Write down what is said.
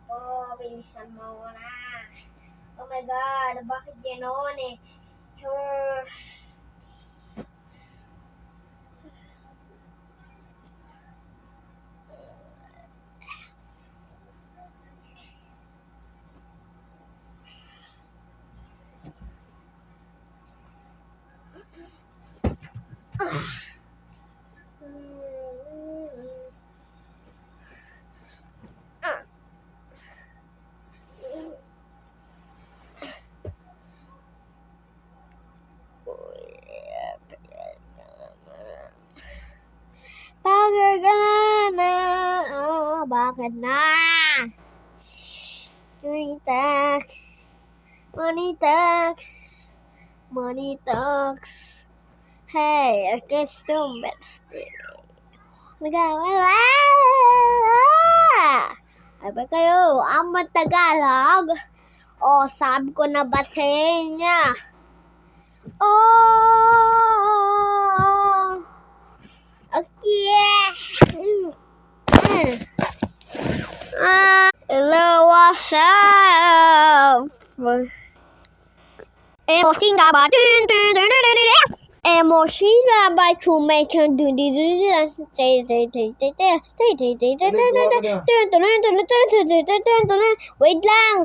Naku, bilisan mo na. Oh my God, bakit gano'n eh? Sure. Bakit ka na? Oh, bakit na? Money talks. Money talks. Money talks. Hey, I guess so best. Nagawala! Sabi kayo, ang Tagalog. O, sabi ko na ba sa inyo? Oh! Okay! Hello, what's up? Emosinga ba? Emosinga ba? Chumekan wait lang.